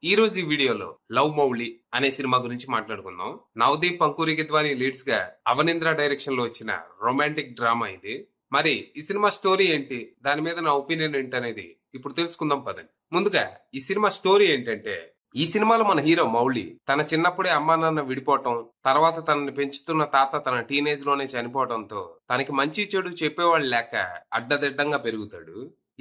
ఈ రోజు ఈ వీడియోలో లవ్ మౌళి అనే సినిమా గురించి మాట్లాడుకుందాం. నవదీప్ పంకూరి గిద్వాని లీడ్స్ గా అవనింద్ర డైరెక్షన్ లో వచ్చిన రొమాంటిక్ డ్రామా ఇది. మరి ఈ సినిమా స్టోరీ ఏంటి, దాని మీద నా ఒపీనియన్ ఏంటి అనేది ఇప్పుడు తెలుసుకుందాం పదండి. ముందుగా ఈ సినిమా స్టోరీ ఏంటంటే, ఈ సినిమాలో మన హీరో మౌళి తన చిన్నప్పుడే అమ్మా నాన్న విడిపోవటం, తర్వాత తనని పెంచుతున్న తాత తన టీనేజ్ లోనే చనిపోవడంతో తనకి మంచి చెడు చెప్పేవాళ్ళు లేక అడ్డదిడ్డంగా పెరుగుతాడు.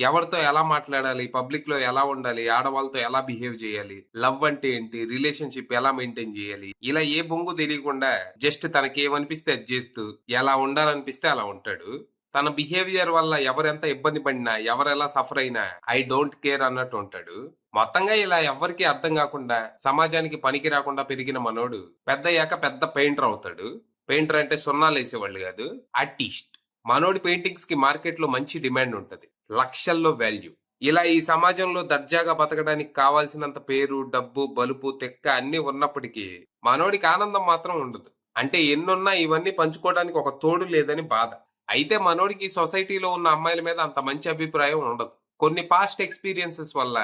ఎవరితో ఎలా మాట్లాడాలి, పబ్లిక్ లో ఎలా ఉండాలి, ఆడవాళ్ళతో ఎలా బిహేవ్ చేయాలి, లవ్ అంటే ఏంటి, రిలేషన్షిప్ ఎలా మెయింటైన్ చేయాలి, ఇలా ఏ బొంగు తెలియకుండా జస్ట్ తనకి ఏమనిపిస్తే అది చేస్తూ ఎలా ఉండాలనిపిస్తే అలా ఉంటాడు. తన బిహేవియర్ వల్ల ఎవరెంత ఇబ్బంది పడినా, ఎవరెలా సఫర్ అయినా ఐ డోంట్ కేర్ అన్నట్టు ఉంటాడు. మొత్తంగా ఇలా ఎవ్వరికీ అర్థం కాకుండా సమాజానికి పనికి రాకుండా పెరిగిన మనోడు పెద్దయ్యాక పెద్ద పెయింటర్ అవుతాడు. పెయింటర్ అంటే సున్నాలు వేసేవాళ్ళు కాదు, ఆర్టిస్ట్. మనోడి పెయింటింగ్స్ కి మార్కెట్ లో మంచి డిమాండ్ ఉంటది, లక్షల్లో వాల్యూ. ఇలా ఈ సమాజంలో దర్జాగా బతకడానికి కావాల్సినంత పేరు, డబ్బు, బలుపు, తెక్క అన్ని ఉన్నప్పటికీ మనోడికి ఆనందం మాత్రం ఉండదు. అంటే ఎన్నున్నా ఇవన్నీ పంచుకోవడానికి ఒక తోడు లేదని బాధ. అయితే మనోడికి ఈ సొసైటీలో ఉన్న అమ్మాయిల మీద అంత మంచి అభిప్రాయం ఉండదు. కొన్ని పాస్ట్ ఎక్స్పీరియన్సెస్ వల్ల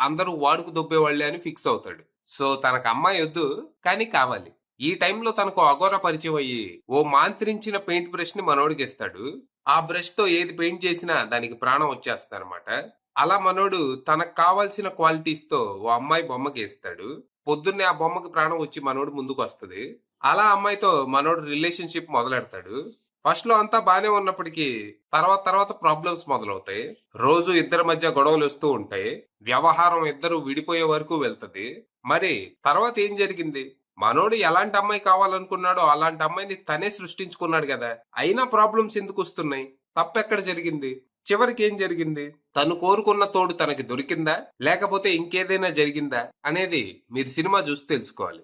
అందరూ వాడుకు దొబ్బేవాళ్లే అని ఫిక్స్ అవుతాడు. సో తనకు అమ్మాయి వద్దు, కానీ కావాలి. ఈ టైంలో తనకు అఘోర పరిచయం అయ్యి ఓ మాంత్రించిన పెయింట్ బ్రష్ ని మనోడికి ఇస్తాడు. ఆ బ్రష్ తో ఏది పెయింట్ చేసినా దానికి ప్రాణం వచ్చేస్తుంది అనమాట. అలా మనోడు తనకు కావాల్సిన క్వాలిటీస్ తో ఓ అమ్మాయి బొమ్మకి ఇస్తాడు. పొద్దున్నే ఆ బొమ్మకి ప్రాణం వచ్చి మనోడు ముందుకు వస్తుంది. అలా అమ్మాయితో మనోడు రిలేషన్షిప్ మొదలెడతాడు. ఫస్ట్ లో అంతా బానే ఉన్నప్పటికీ తర్వాత తర్వాత ప్రాబ్లమ్స్ మొదలవుతాయి. రోజు ఇద్దరి మధ్య గొడవలు వస్తూ ఉంటాయి. వ్యవహారం ఇద్దరు విడిపోయే వరకు వెళ్తది. మరి తర్వాత ఏం జరిగింది? మనోడు ఎలాంటి అమ్మాయి కావాలనుకున్నాడో అలాంటి అమ్మాయిని తనే సృష్టించుకున్నాడు కదా, అయినా ప్రాబ్లమ్స్ ఎందుకు వస్తున్నాయి? తప్పెక్కడ జరిగింది? చివరికి ఏం జరిగింది? తను కోరుకున్న తోడు తనకి దొరికిందా, లేకపోతే ఇంకేదైనా జరిగిందా అనేది మీరు సినిమా చూసి తెలుసుకోవాలి.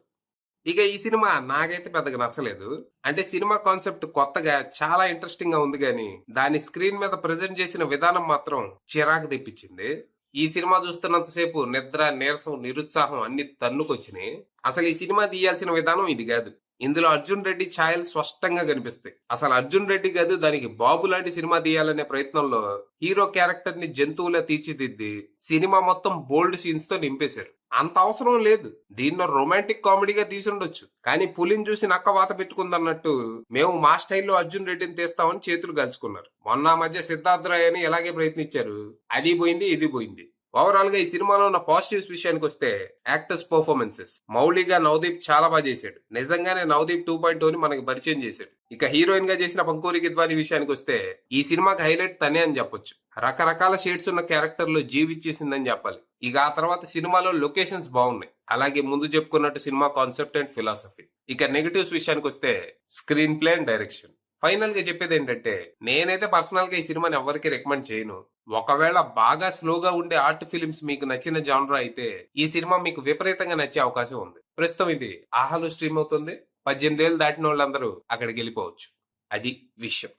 ఇక ఈ సినిమా నాకైతే పెద్దగా నచ్చలేదు. అంటే సినిమా కాన్సెప్ట్ కొత్తగా చాలా ఇంట్రెస్టింగ్ గా ఉంది, కానీ దాన్ని స్క్రీన్ మీద ప్రెజెంట్ చేసిన విధానం మాత్రం చిరాకు తెప్పించింది. ఈ సినిమా చూస్తున్నంతసేపు నిద్ర, నీరసం, నిరుత్సాహం అన్ని తన్నుకొచ్చినాయి. అసలు ఈ సినిమా తీయాల్సిన విధానం ఇది కాదు. ఇందులో అర్జున్ రెడ్డి ఛాయలు స్పష్టంగా కనిపిస్తాయి. అసలు అర్జున్ రెడ్డి కాదు, దానికి బాబు లాంటి సినిమా తీయాలనే ప్రయత్నంలో హీరో క్యారెక్టర్ ని జంతువులా తీర్చిదిద్ది సినిమా మొత్తం బోల్డ్ సీన్స్ తో నింపేశారు. అంత అవసరం లేదు. దీన్నో రొమాంటిక్ కామెడీగా తీసుండొచ్చు, కానీ పులిని చూసి నక్క వాత పెట్టుకుందన్నట్టు మేము మా స్టైల్లో అర్జున్ రెడ్డిని తీస్తామని చేతులు గలుచుకున్నారు. మొన్న మధ్య సిద్ధార్థ రాయ్ అని ఎలాగే ప్రయత్నించారు, అది పోయింది ఇది పోయింది. ఓవరాల్ గా ఈ సినిమాలో ఉన్న పాజిటివ్స్ విషయానికి వస్తే, యాక్టర్స్ పర్ఫార్మెన్సెస్. మౌలిగా నవదీప్ చాలా బాగా చేశాడు. నిజంగానే నవదీప్ 2.0 ని మనకి పరిచయం చేశాడు. ఇక హీరోయిన్ గా చేసిన పంకూరి గిద్వాని విషయానికి వస్తే, ఈ సినిమాకి హైలైట్ తనే అని చెప్పొచ్చు. రకరకాల షేడ్స్ ఉన్న క్యారెక్టర్ లో జీవిచ్చేసిందని చెప్పాలి. ఇక ఆ తర్వాత సినిమాలో లొకేషన్స్ బాగున్నాయి. అలాగే ముందు చెప్పుకున్నట్టు సినిమా కాన్సెప్ట్ అండ్ ఫిలాసఫీ. ఇక నెగటివ్స్ విషయానికి వస్తే, screen play and direction. Final గా చెప్పేది ఏంటంటే, నేనైతే పర్సనల్ గా ఈ సినిమాని ఎవరికి రికమెండ్ చేయను. ఒకవేళ బాగా స్లోగా ఉండే ఆర్ట్ ఫిలిమ్స్ మీకు నచ్చిన జానరా అయితే ఈ సినిమా మీకు విపరీతంగా నచ్చే అవకాశం ఉంది. ప్రస్తుతం ఇది ఆహాలో స్ట్రీమ్ అవుతుంది. 18 ఏళ్ళు దాటిన వాళ్ళందరూ అక్కడికి వెళ్ళిపోవచ్చు. అది విషయం.